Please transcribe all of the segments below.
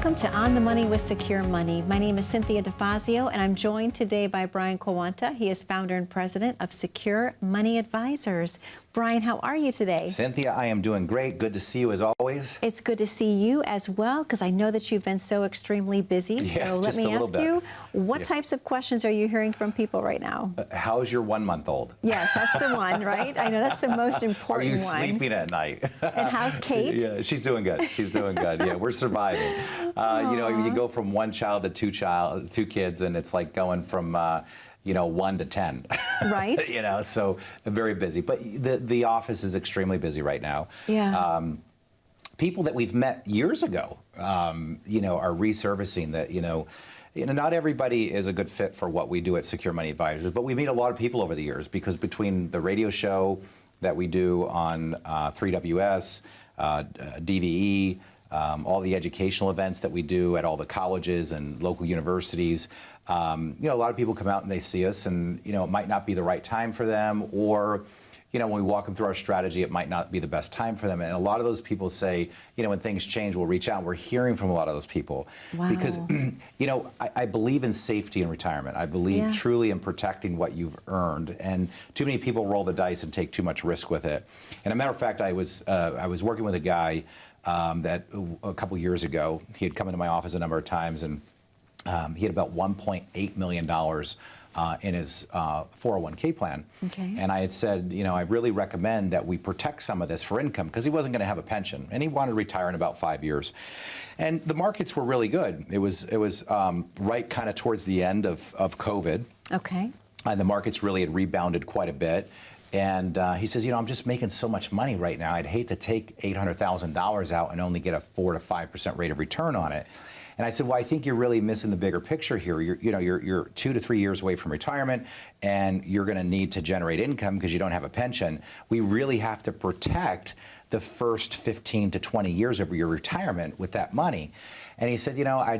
Welcome to On the Money with Secure Money. My name is Cynthia DeFazio, and I'm joined today by Brian Quaranta. He is founder and president of Secure Money Advisors. Brian, how are you today? Cynthia, I am doing great. Good to see you as always. It's good to see you as well, because I know that you've been so extremely busy. So let me ask you, what types of questions are you hearing from people right now? How's your 1 month old? Yes, that's the one, right? I know that's the most important one. Are you sleeping at night? And how's Kate? Yeah, she's doing good. She's doing good. Yeah, we're surviving. You know, you go from one child to two kids, and it's like going from 1 to 10. Right. You know, so very busy. But the office is extremely busy right now. Yeah. People that we've met years ago, are resurfacing that, not everybody is a good fit for what we do at Secure Money Advisors, but we meet a lot of people over the years because between the radio show that we do on 3WS, DVE, all the educational events that we do at all the colleges and local universities, a lot of people come out and they see us and, it might not be the right time for them, or, when we walk them through our strategy, it might not be the best time for them. And a lot of those people say, when things change, we'll reach out. We're hearing from a lot of those people. Wow. Because, I believe in safety in retirement. I believe truly in protecting what you've earned. And too many people roll the dice and take too much risk with it. And a matter of fact, I was working with a guy that a couple years ago, he had come into my office a number of times, and he had about $1.8 million in his 401k plan. Okay. And I had said, I really recommend that we protect some of this for income, because he wasn't going to have a pension, and he wanted to retire in about 5 years. And the markets were really good. It was right kind of towards the end of COVID. Okay. And the markets really had rebounded quite a bit. And he says, I'm just making so much money right now. I'd hate to take $800,000 out and only get a 4 to 5% rate of return on it. And I said, well, I think you're really missing the bigger picture here. You're 2 to 3 years away from retirement, and you're going to need to generate income because you don't have a pension. We really have to protect the first 15 to 20 years of your retirement with that money. And he said, I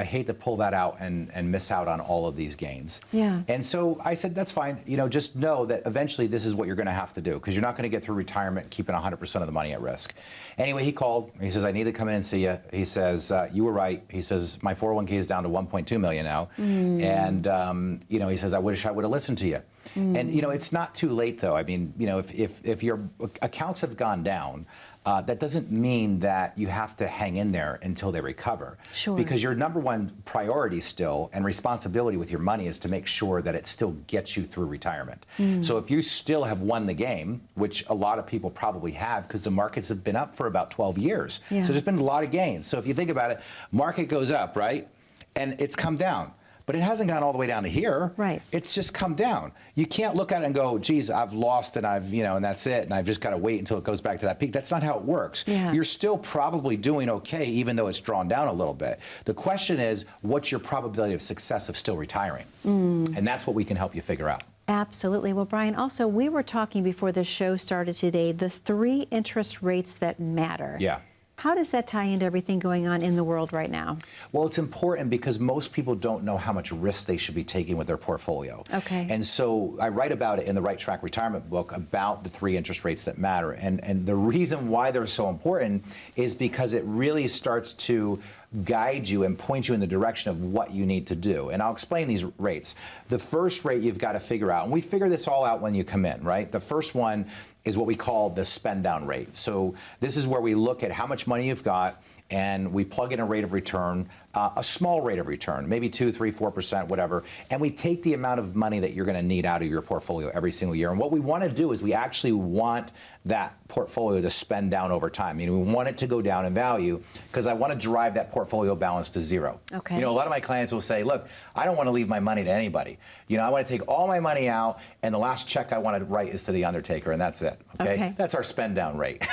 hate to pull that out and miss out on all of these gains. Yeah. And so I said, that's fine. Just know that eventually this is what you're going to have to do, because you're not going to get through retirement keeping 100% of the money at risk. Anyway, he called. He says, I need to come in and see you. He says, you were right. He says, my 401k is down to 1.2 million now. And, he says, I wish I would have listened to you. And, it's not too late, though. I mean, if your accounts have gone down, that doesn't mean that you have to hang in there until they recover. Sure. Because your number one priority still and responsibility with your money is to make sure that it still gets you through retirement. So if you still have won the game, which a lot of people probably have, because the markets have been up for about 12 years. Yeah. So there's been a lot of gains. So if you think about it, market goes up, right? And it's come down. But it hasn't gone all the way down to here. Right. It's just come down. You can't look at it and go, geez, I've lost and and that's it, and I've just got to wait until it goes back to that peak. That's not how it works. Yeah. You're still probably doing okay, even though it's drawn down a little bit. The question is, what's your probability of success of still retiring? And that's what we can help you figure out. Absolutely. Well, Brian, also, we were talking before the show started today, the 3 interest rates that matter. Yeah. How does that tie into everything going on in the world right now? Well, it's important because most people don't know how much risk they should be taking with their portfolio. Okay. And so I write about it in the Right Track Retirement book about the 3 interest rates that matter. And the reason why they're so important is because it really starts to guide you and point you in the direction of what you need to do. And I'll explain these rates. The first rate you've got to figure out, and we figure this all out when you come in, right? The first one is what we call the spend down rate. So this is where we look at how much money you've got, and we plug in a rate of return, a small rate of return, maybe 2, 3, 4%, whatever, and we take the amount of money that you're going to need out of your portfolio every single year. And what we want to do is we actually want that portfolio to spend down over time. We want it to go down in value, because I want to drive that portfolio balance to 0. Okay. A lot of my clients will say, look, I don't want to leave my money to anybody. I want to take all my money out, and the last check I want to write is to the undertaker, and that's it. Okay? That's our spend down rate.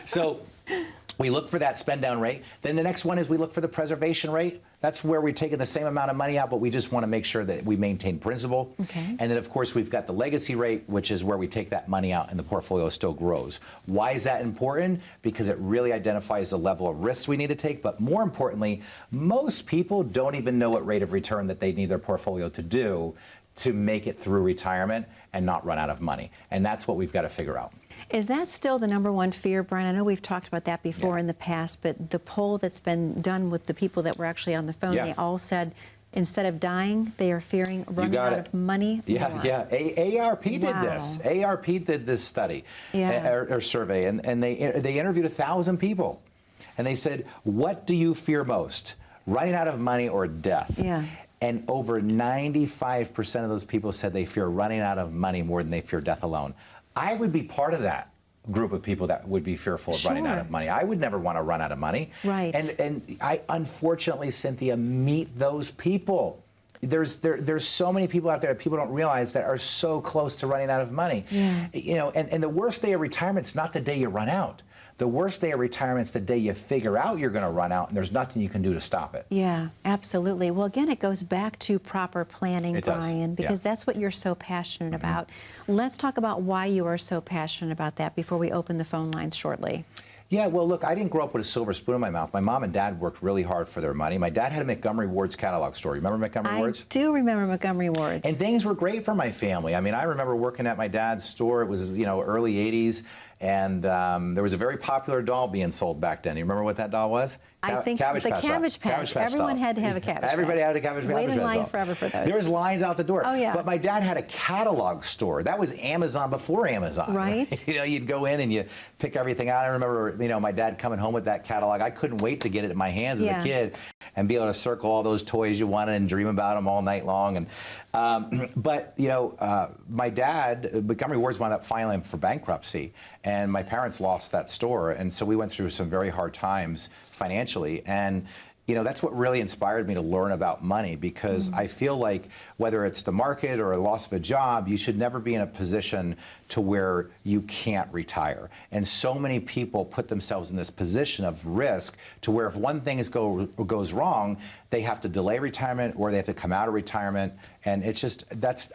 So we look for that spend down rate. Then the next one is we look for the preservation rate. That's where we're taking the same amount of money out, but we just want to make sure that we maintain principal. Okay. And then, of course, we've got the legacy rate, which is where we take that money out and the portfolio still grows. Why is that important? Because it really identifies the level of risks we need to take. But more importantly, most people don't even know what rate of return that they need their portfolio to do to make it through retirement and not run out of money. And that's what we've got to figure out. Is that still the number one fear, Brian? I know we've talked about that before in the past, but the poll that's been done with the people that were actually on the phone, they all said instead of dying, they are fearing running out of money more. AARP did this. AARP did this study or survey, and they interviewed 1,000 people. And they said, what do you fear most? Running out of money or death? And over 95% of those people said they fear running out of money more than they fear death alone. I would be part of that group of people that would be fearful of running out of money. I would never want to run out of money. Right. And I, unfortunately, Cynthia, meet those people. There's so many people out there that people don't realize that are so close to running out of money. You know, and the worst day of retirement's not the day you run out. The worst day of retirement's the day you figure out you're going to run out and there's nothing you can do to stop it. Yeah, absolutely. Well, again, it goes back to proper planning, Brian, because that's what you're so passionate about. Let's talk about why you are so passionate about that before we open the phone lines shortly. Yeah, well, look, I didn't grow up with a silver spoon in my mouth. My mom and dad worked really hard for their money. My dad had a Montgomery Ward's catalog store. Remember Montgomery Ward's? I do remember Montgomery Ward's. And things were great for my family. I mean, I remember working at my dad's store. It was, you know, early 80s. And there was a very popular doll being sold back then. You remember what that doll was? I think the Cabbage Patch. Everyone had to have a Cabbage Patch. Everybody had a Cabbage Patch. Wait in line forever for those. There was lines out the door. Oh, yeah. But my dad had a catalog store. That was Amazon before Amazon. Right. You know, you'd go in and you pick everything out. I remember, you know, my dad coming home with that catalog. I couldn't wait to get it in my hands as a kid and be able to circle all those toys you wanted and dream about them all night long. And but, you know, my dad, Montgomery Ward's wound up filing for bankruptcy, and my parents lost that store. And so we went through some very hard times financially. And you know, that's what really inspired me to learn about money, because I feel like whether it's the market or a loss of a job, you should never be in a position to where you can't retire. And so many people put themselves in this position of risk to where if one thing goes wrong, they have to delay retirement or they have to come out of retirement. And it's just,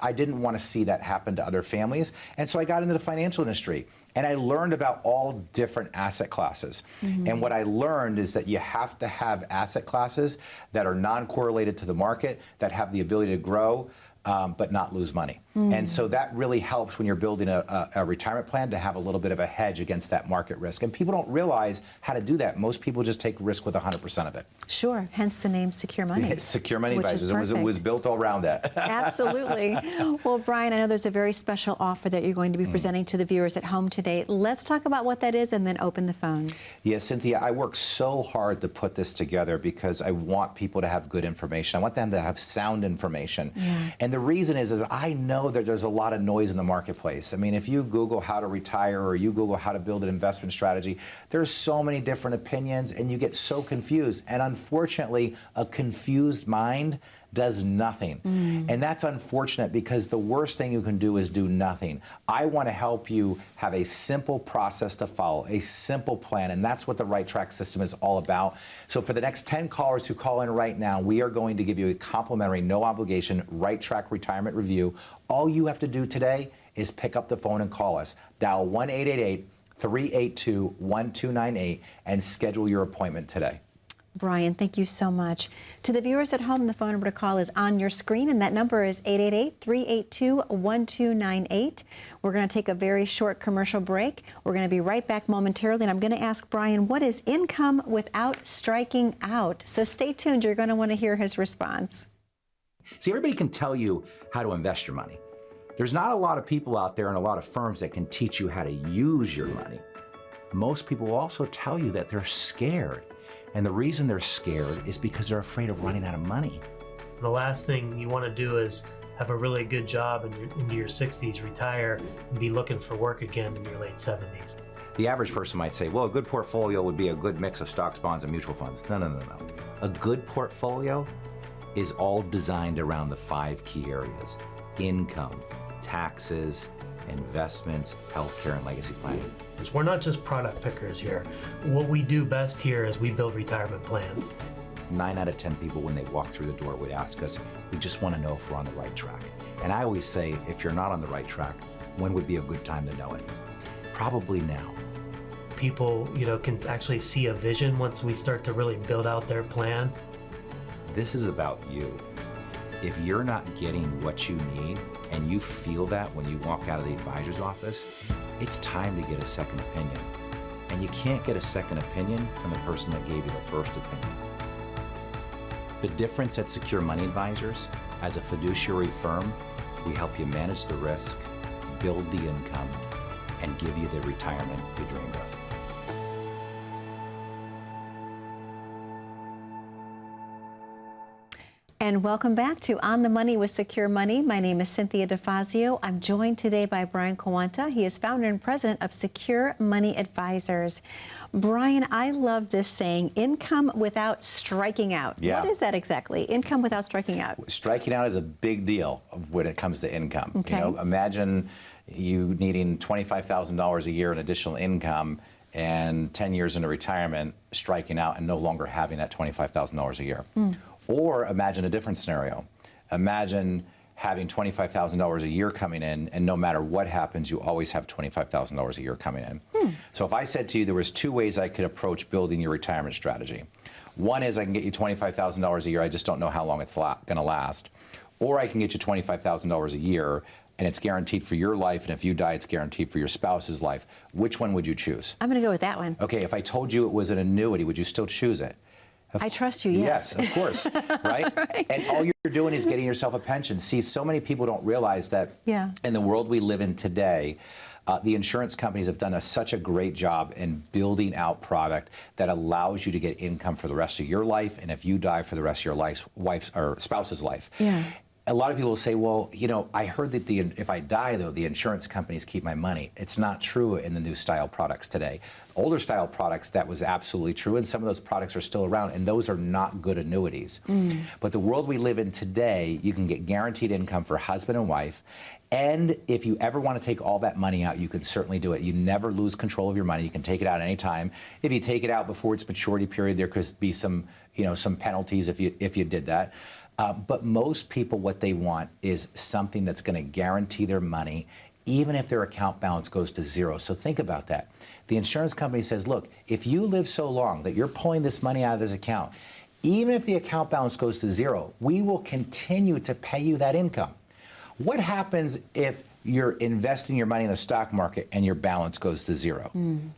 I didn't want to see that happen to other families. And so I got into the financial industry. And I learned about all different asset classes. And what I learned is that you have to have asset classes that are non-correlated to the market, that have the ability to grow, but not lose money. And so that really helps when you're building a retirement plan to have a little bit of a hedge against that market risk. And people don't realize how to do that. Most people just take risk with 100% of it. Sure, hence the name Secure Money. Secure Money Advisors. It was built all around that. Absolutely. Well, Brian, I know there's a very special offer that you're going to be presenting to the viewers at home today. Let's talk about what that is and then open the phones. Yeah, Cynthia, I worked so hard to put this together because I want people to have good information. I want them to have sound information. And the reason is I know that there's a lot of noise in the marketplace. I mean, if you Google how to retire or you Google how to build an investment strategy, there's so many different opinions and you get so confused. And unfortunately, a confused mind does nothing. And that's unfortunate, because the worst thing you can do is do nothing. I want to help you have a simple process to follow, a simple plan, and that's what the Right Track system is all about. So for the next 10 callers who call in right now, we are going to give you a complimentary, no obligation Right Track retirement review. All you have to do today is pick up the phone and call us. Dial 1-888-382-1298 and schedule your appointment today. Brian, thank you so much. To the viewers at home, the phone number to call is on your screen, and that number is 888-382-1298. We're going to take a very short commercial break. We're going to be right back momentarily, and I'm going to ask Brian, what is income without striking out? So stay tuned. You're going to want to hear his response. See, everybody can tell you how to invest your money. There's not a lot of people out there and a lot of firms that can teach you how to use your money. Most people will also tell you that they're scared. And the reason they're scared is because they're afraid of running out of money. The last thing you want to do is have a really good job into your 60s, retire, and be looking for work again in your late 70s. The average person might say, well, a good portfolio would be a good mix of stocks, bonds, and mutual funds. No, no, no, no. A good portfolio is all designed around the 5 key areas: income, taxes, investments, healthcare, and legacy planning. We're not just product pickers here. What we do best here is we build retirement plans. 9 out of 10 people, when they walk through the door, would ask us, we just want to know if we're on the right track. And I always say, if you're not on the right track, when would be a good time to know it? Probably now. People, can actually see a vision once we start to really build out their plan. This is about you. If you're not getting what you need, and you feel that when you walk out of the advisor's office, it's time to get a second opinion. And you can't get a second opinion from the person that gave you the first opinion. The difference at Secure Money Advisors, as a fiduciary firm, we help you manage the risk, build the income, and give you the retirement you dreamed of. And welcome back to On the Money with Secure Money. My name is Cynthia DeFazio. I'm joined today by Brian Quaranta. He is founder and president of Secure Money Advisors. Brian, I love this saying, income without striking out. Yeah. What is that exactly? Income without striking out? Striking out is a big deal when it comes to income. Okay. You know, imagine you needing $25,000 a year in additional income and 10 years into retirement, striking out and no longer having that $25,000 a year. Or imagine a different scenario. Imagine having $25,000 a year coming in, and no matter what happens, you always have $25,000 a year coming in. So if I said to you there was two ways I could approach building your retirement strategy. One is I can get you $25,000 a year, I just don't know how long it's gonna last. Or I can get you $25,000 a year, and it's guaranteed for your life, and if you die, it's guaranteed for your spouse's life. Which one would you choose? I'm going to go with that one. Okay, if I told you it was an annuity, would you still choose it? I trust you, yes. Yes, of course, right? And all you're doing is getting yourself a pension. See, so many people don't realize that in the world we live in today, the insurance companies have done such a great job in building out product that allows you to get income for the rest of your life, and if you die, for the rest of your wife's or spouse's life. Yeah. A lot of people say, well, you know, I heard that if I die, though, the insurance companies keep my money. It's not true in the new style products today. Older style products, that was absolutely true, and some of those products are still around, and those are not good annuities. But the world we live in today, you can get guaranteed income for husband and wife, and if you ever want to take all that money out, you can certainly do it. You never lose control of your money. You can take it out any time. If you take it out before its maturity period, there could be some penalties if you did that. But most people, what they want is something that's going to guarantee their money, even if their account balance goes to zero. So think about that. The insurance company says, look, if you live so long that you're pulling this money out of this account, even if the account balance goes to zero, we will continue to pay you that income. What happens if you're investing your money in the stock market and your balance goes to zero?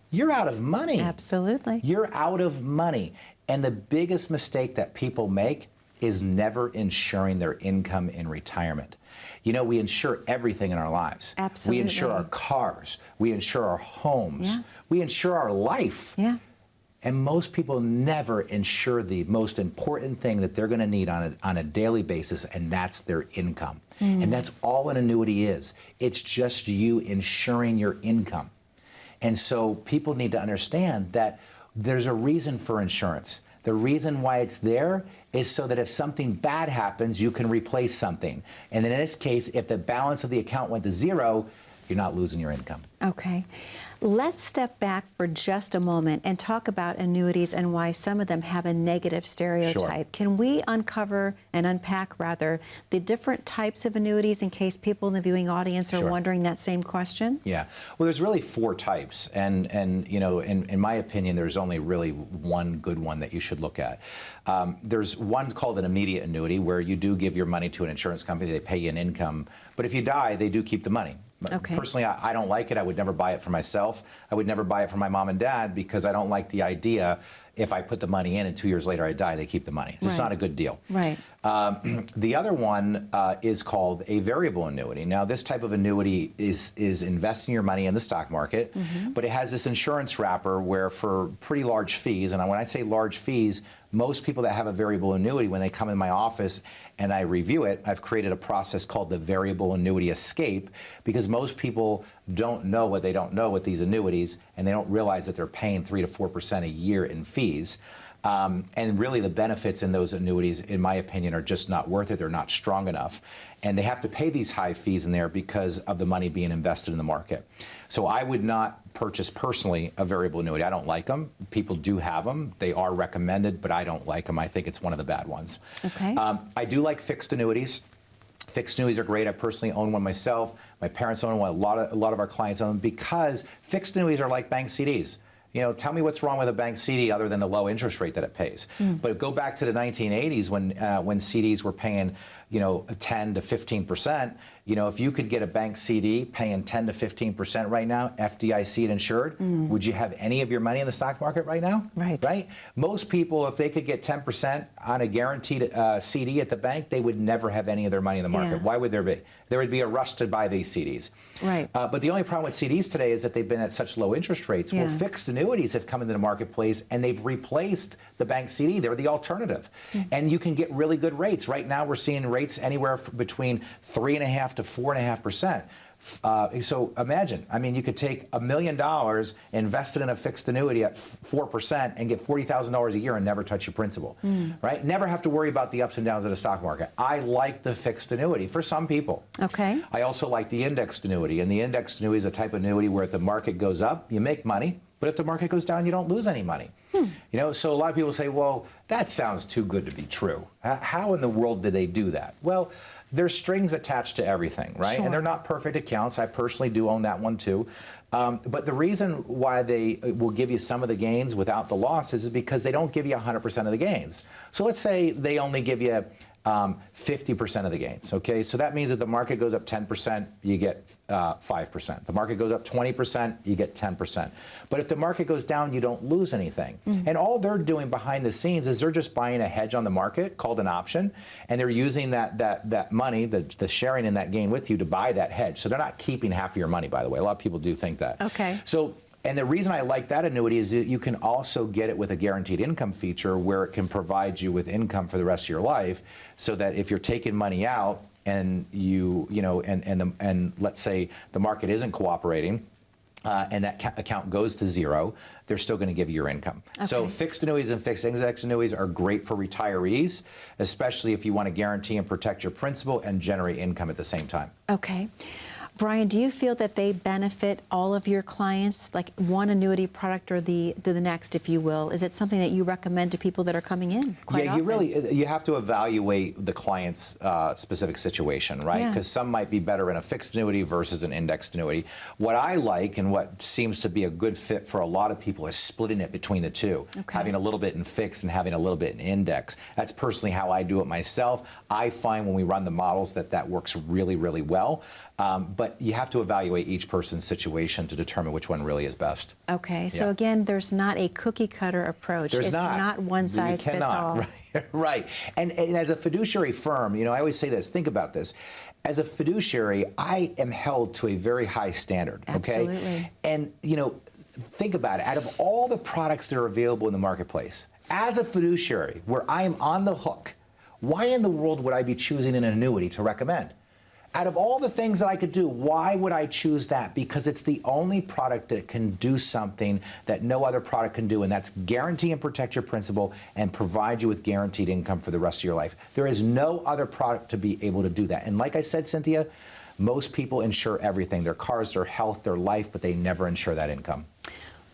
You're out of money. Absolutely. You're out of money. And the biggest mistake that people make is never insuring their income in retirement. You know, we insure everything in our lives. Absolutely. We insure our cars. We insure our homes. Yeah. We insure our life. Yeah. And most people never insure the most important thing that they're going to need on a daily basis, and that's their income. And that's all an annuity is. It's just you insuring your income. And so people need to understand that there's a reason for insurance. The reason why it's there is so that if something bad happens, you can replace something. And in this case, if the balance of the account went to zero, you're not losing your income. Okay. Let's step back for just a moment and talk about annuities and why some of them have a negative stereotype. Sure. Can we uncover and unpack, rather, the different types of annuities in case people in the viewing audience are wondering that same question? Yeah. Well, there's really 4 types. And you know, in my opinion, there's only really one good one that you should look at. There's one called an immediate annuity, where you do give your money to an insurance company, they pay you an income, but if you die, they do keep the money. Okay. Personally, I don't like it. I would never buy it for myself. I would never buy it for my mom and dad, because I don't like the idea if I put the money in and 2 years later I die, they keep the money. It's not a good deal. Right. The other one is called a variable annuity. Now, this type of annuity is investing your money in the stock market, but it has this insurance wrapper where, for pretty large fees, and when I say large fees, most people that have a variable annuity, when they come in my office and I review it, I've created a process called the variable annuity escape, because most people don't know what they don't know with these annuities, and they don't realize that they're paying 3 to 4% a year in fees. And really the benefits in those annuities, in my opinion, are just not worth it. They're not strong enough. And they have to pay these high fees in there because of the money being invested in the market. So I would not purchase personally a variable annuity. I don't like them. People do have them. They are recommended, but I don't like them. I think it's one of the bad ones. Okay. I do like fixed annuities. Fixed annuities are great. I personally own one myself. My parents own one. A lot of our clients own them, because fixed annuities are like bank CDs. Tell me what's wrong with a bank CD other than the low interest rate that it pays. But go back to the 1980s when CDs were paying, 10 to 15%. If you could get a bank CD paying 10 to 15% right now, FDIC and insured, would you have any of your money in the stock market right now? Right. Most people, if they could get 10% on a guaranteed CD at the bank, they would never have any of their money in the market. Yeah. Why would there be? There would be a rush to buy these CDs. Right. But the only problem with CDs today is that they've been at such low interest rates. Yeah. Well, fixed annuities have come into the marketplace and they've replaced the bank CD. They're the alternative. And you can get really good rates. Right now we're seeing rates anywhere between 3.5% to 4.5%. So imagine, you could take $1 million, invest it in a fixed annuity at 4% and get $40,000 a year and never touch your principal, right? Never have to worry about the ups and downs of the stock market. I like the fixed annuity for some people. Okay. I also like the indexed annuity, and the indexed annuity is a type of annuity where if the market goes up, you make money, but if the market goes down, you don't lose any money. So a lot of people say, well, that sounds too good to be true. How in the world did they do that? Well, there's strings attached to everything, right? Sure. And they're not perfect accounts. I personally do own that one too. But the reason why they will give you some of the gains without the losses is because they don't give you 100% of the gains. So let's say they only give you 50% of the gains, okay? So that means that the market goes up 10%, you get 5%. The market goes up 20%, you get 10%. But if the market goes down, you don't lose anything. And all they're doing behind the scenes is they're just buying a hedge on the market called an option, and they're using that money, the sharing in that gain with you to buy that hedge. So they're not keeping half of your money, by the way. A lot of people do think that. Okay. And the reason I like that annuity is that you can also get it with a guaranteed income feature where it can provide you with income for the rest of your life, so that if you're taking money out and and let's say the market isn't cooperating, and that account goes to zero, they're still going to give you your income. Okay. So fixed annuities and fixed index annuities are great for retirees, especially if you want to guarantee and protect your principal and generate income at the same time. Okay. Brian, do you feel that they benefit all of your clients, like one annuity product or the next, if you will? Is it something that you recommend to people that are coming in quite often? You have to evaluate the client's specific situation, right? Because some might be better in a fixed annuity versus an indexed annuity. What I like and what seems to be a good fit for a lot of people is splitting it between the two, having a little bit in fixed and having a little bit in index. That's personally how I do it myself. I find when we run the models that works really, really well. But you have to evaluate each person's situation to determine which one really is best. Okay, so again, there's not a cookie cutter approach. It's not one size fits all. Right. And as a fiduciary firm, I always say this, think about this. As a fiduciary, I am held to a very high standard, okay? Absolutely. And, think about it. Out of all the products that are available in the marketplace, as a fiduciary, where I am on the hook, why in the world would I be choosing an annuity to recommend? Out of all the things that I could do, why would I choose that? Because it's the only product that can do something that no other product can do, and that's guarantee and protect your principal and provide you with guaranteed income for the rest of your life. There is no other product to be able to do that. And like I said, Cynthia, most people insure everything, their cars, their health, their life, but they never insure that income.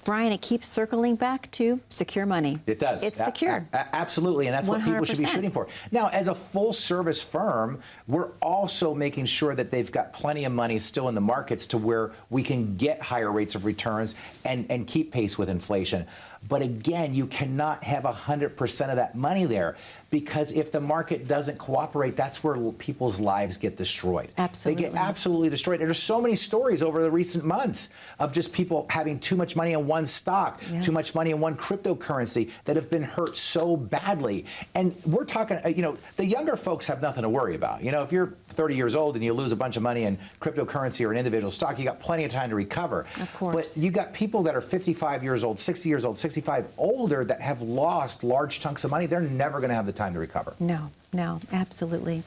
Brian, it keeps circling back to secure money. It does. It's secure. Absolutely, and that's 100%. What people should be shooting for. Now, as a full-service firm, we're also making sure that they've got plenty of money still in the markets to where we can get higher rates of returns and keep pace with inflation. But again, you cannot have 100% of that money there, because if the market doesn't cooperate, that's where people's lives get destroyed. Absolutely. They get absolutely destroyed. There's so many stories over the recent months of just people having too much money in one stock, too much money in one cryptocurrency that have been hurt so badly. And we're talking, the younger folks have nothing to worry about. If you're 30 years old and you lose a bunch of money in cryptocurrency or an individual stock, you got plenty of time to recover. Of course. But you got people that are 55 years old, 60 years old, 65 older that have lost large chunks of money. They're never going to have the time to recover. No, absolutely.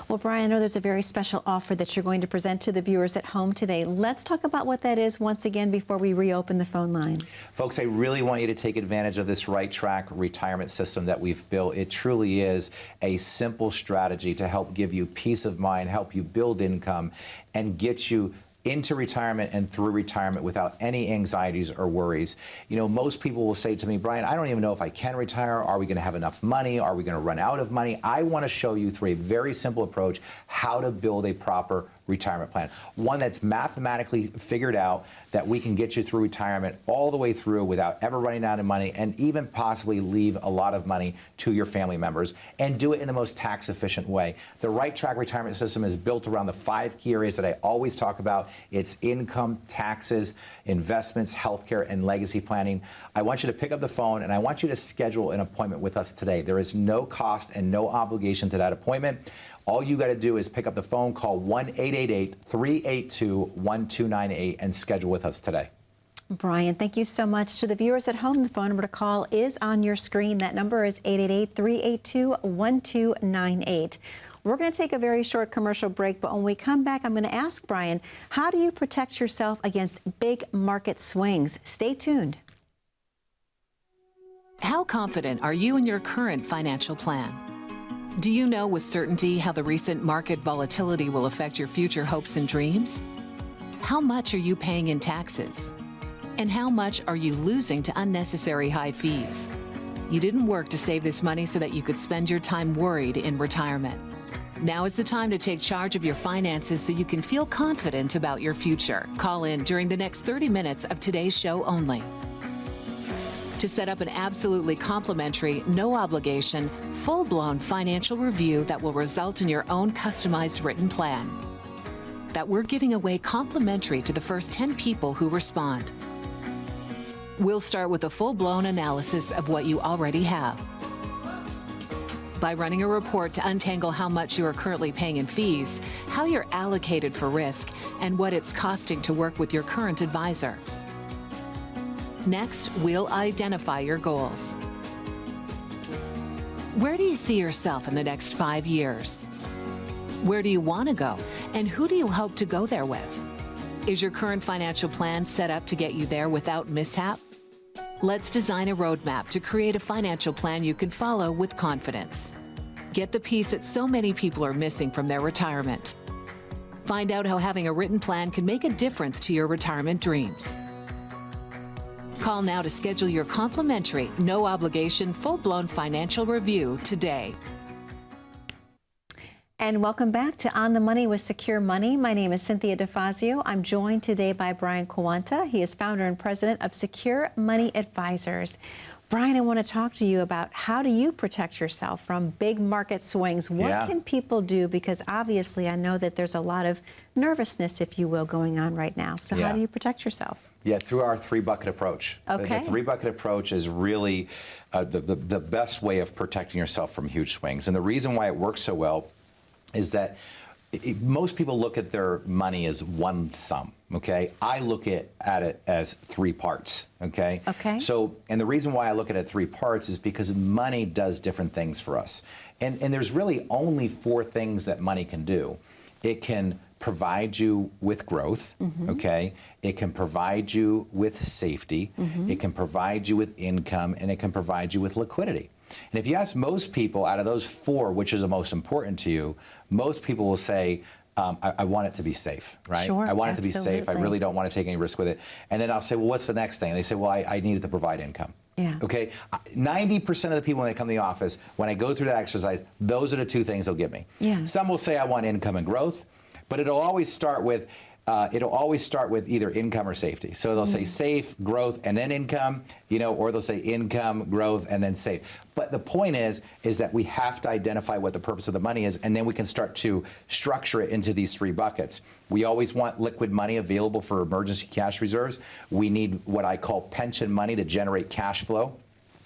Well, Brian, I know there's a very special offer that you're going to present to the viewers at home today. Let's talk about what that is once again before we reopen the phone lines. Folks, I really want you to take advantage of this Right Track retirement system that we've built. It truly is a simple strategy to help give you peace of mind, help you build income, and get you into retirement and through retirement without any anxieties or worries. Most people will say to me, Brian, I don't even know if I can retire. Are we going to have enough money? Are we going to run out of money? I want to show you through a very simple approach how to build a proper retirement plan. One that's mathematically figured out that we can get you through retirement all the way through without ever running out of money, and even possibly leave a lot of money to your family members, and do it in the most tax efficient way. The Right Track retirement system is built around the 5 key areas that I always talk about. It's income, taxes, investments, healthcare, and legacy planning. I want you to pick up the phone and I want you to schedule an appointment with us today. There is no cost and no obligation to that appointment. All you got to do is pick up the phone, call 1-888-382-1298 and schedule with us today. Brian, thank you so much. To the viewers at home, the phone number to call is on your screen. That number is 888-382-1298. We're going to take a very short commercial break, but when we come back, I'm going to ask Brian, how do you protect yourself against big market swings? Stay tuned. How confident are you in your current financial plan? Do you know with certainty how the recent market volatility will affect your future hopes and dreams? How much are you paying in taxes? And how much are you losing to unnecessary high fees? You didn't work to save this money so that you could spend your time worried in retirement. Now is the time to take charge of your finances so you can feel confident about your future. Call in during the next 30 minutes of today's show only to set up an absolutely complimentary, no obligation, full-blown financial review that will result in your own customized written plan that we're giving away complimentary to the first 10 people who respond. We'll start with a full-blown analysis of what you already have by running a report to untangle how much you are currently paying in fees, how you're allocated for risk, and what it's costing to work with your current advisor. Next, we'll identify your goals. Where do you see yourself in the next 5 years? Where do you want to go, and who do you hope to go there with? Is your current financial plan set up to get you there without mishap? Let's design a roadmap to create a financial plan you can follow with confidence. Get the piece that so many people are missing from their retirement. Find out how having a written plan can make a difference to your retirement dreams. Call now to schedule your complimentary, no obligation, full-blown financial review today. And welcome back to On the Money with Secure Money. My name is Cynthia DeFazio. I'm joined today by Brian Quaranta. He is founder and president of Secure Money Advisors. Brian, I want to talk to you about how do you protect yourself from big market swings? What can people do? Because obviously I know that there's a lot of nervousness, if you will, going on right now. So how do you protect yourself? Yeah, through our 3-bucket approach. Okay. The 3-bucket approach is really the best way of protecting yourself from huge swings. And the reason why it works so well is that most people look at their money as one sum, okay? I look at it as 3 parts, okay? Okay. So, and the reason why I look at it 3 parts is because money does different things for us. And there's really only 4 things that money can do. It can provide you with growth, okay? It can provide you with safety, it can provide you with income, and it can provide you with liquidity. And if you ask most people out of those 4, which is the most important to you, most people will say, I want it to be safe, right? Sure, I want it to be safe. I absolutely. really don't want to take any risk with it. And then I'll say, well, what's the next thing? And they say, well, I need it to provide income. Yeah. Okay, 90% of the people when they come to the office, when I go through that exercise, those are the 2 things they'll give me. Yeah. Some will say I want income and growth, but it'll always start with either income or safety. So they'll say safe, growth, and then income, or they'll say income, growth, and then safe. But the point is that we have to identify what the purpose of the money is, and then we can start to structure it into these 3 buckets. We always want liquid money available for emergency cash reserves. We need what I call pension money to generate cash flow.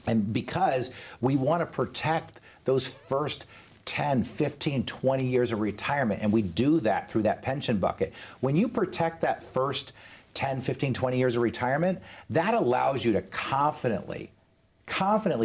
And because we want to protect those first 10, 15, 20 years of retirement, and we do that through that pension bucket. When you protect that first 10, 15, 20 years of retirement, that allows you to confidently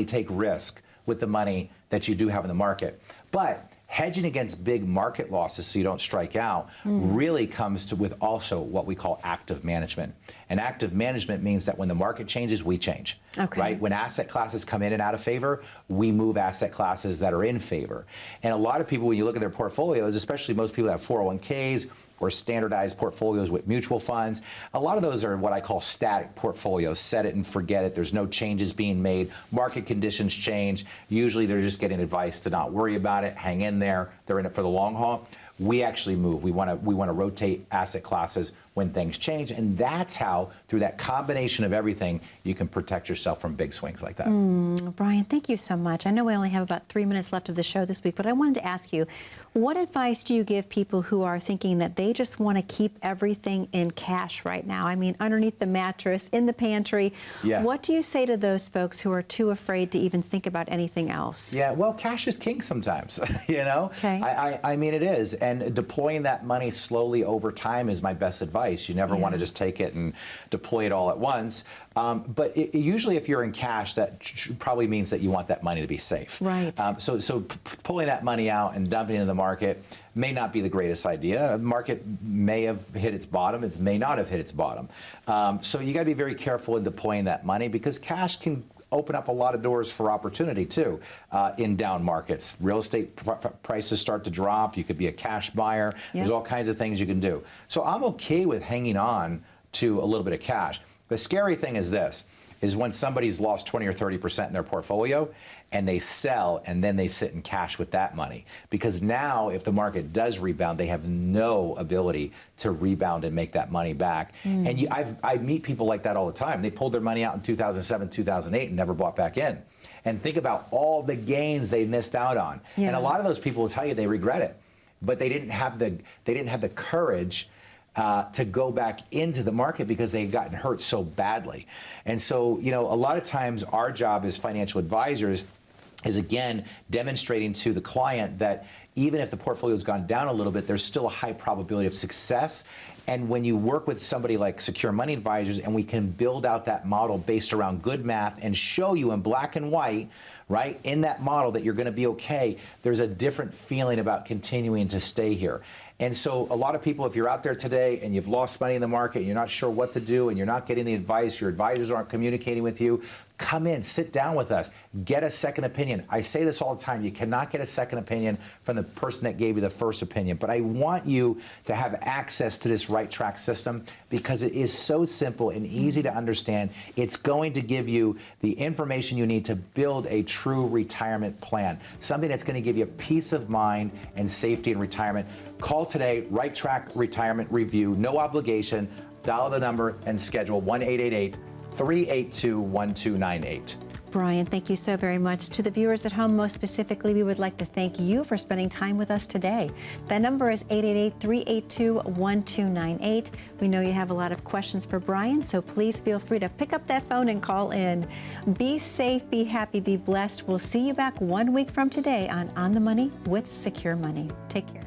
take risk with the money that you do have in the market. But hedging against big market losses so you don't strike out really comes with also what we call active management. And active management means that when the market changes, we change. Okay. Right? When asset classes come in and out of favor, we move asset classes that are in favor. And a lot of people, when you look at their portfolios, especially most people that have 401ks or standardized portfolios with mutual funds, a lot of those are what I call static portfolios. Set it and forget it. There's no changes being made. Market conditions change. Usually they're just getting advice to not worry about it, hang in there. They're in it for the long haul. We actually move. We want to rotate asset classes when things change, and that's how, through that combination of everything, you can protect yourself from big swings like that. Brian, thank you so much. I know we only have about 3 minutes left of the show this week, but I wanted to ask you, what advice do you give people who are thinking that they just want to keep everything in cash right now? I mean, underneath the mattress, in the pantry. Yeah. What do you say to those folks who are too afraid to even think about anything else? Yeah, well, cash is king sometimes, you know? Okay. I mean, it is. And deploying that money slowly over time is my best advice. You never want to just take it and deploy it all at once. But usually if you're in cash, that probably means that you want that money to be safe. Right. So pulling that money out and dumping it in the market may not be the greatest idea. The market may have hit its bottom. It may not have hit its bottom. So you got to be very careful in deploying that money, because cash can open up a lot of doors for opportunity too in down markets. Real estate prices start to drop. You could be a cash buyer. Yep. There's all kinds of things you can do. So I'm okay with hanging on to a little bit of cash. The scary thing is this, is when somebody's lost 20 or 30% in their portfolio and they sell and then they sit in cash with that money. Because now if the market does rebound, they have no ability to rebound and make that money back. And I meet people like that all the time. They pulled their money out in 2007, 2008 and never bought back in. And think about all the gains they missed out on. Yeah. And a lot of those people will tell you they regret it, but they didn't have the courage to go back into the market because they had gotten hurt so badly. And so, you know, a lot of times our job as financial advisors is, again, demonstrating to the client that even if the portfolio's gone down a little bit, there's still a high probability of success. And when you work with somebody like Secure Money Advisors, and we can build out that model based around good math and show you in black and white, right, in that model that you're going to be okay, there's a different feeling about continuing to stay here. And so a lot of people, if you're out there today and you've lost money in the market, and you're not sure what to do, and you're not getting the advice, your advisors aren't communicating with you, come in, sit down with us, get a second opinion. I say this all the time, you cannot get a second opinion from the person that gave you the first opinion, but I want you to have access to this Right Track system because it is so simple and easy to understand. It's going to give you the information you need to build a true retirement plan, something that's going to give you peace of mind and safety in retirement. Call today, Right Track Retirement Review, no obligation. Dial the number and schedule 1-888-382-1298. Brian, thank you so very much. To the viewers at home, most specifically, we would like to thank you for spending time with us today. That number is 888-382-1298. We know you have a lot of questions for Brian, so please feel free to pick up that phone and call in. Be safe, be happy, be blessed. We'll see you back 1 week from today on the Money with Secure Money. Take care.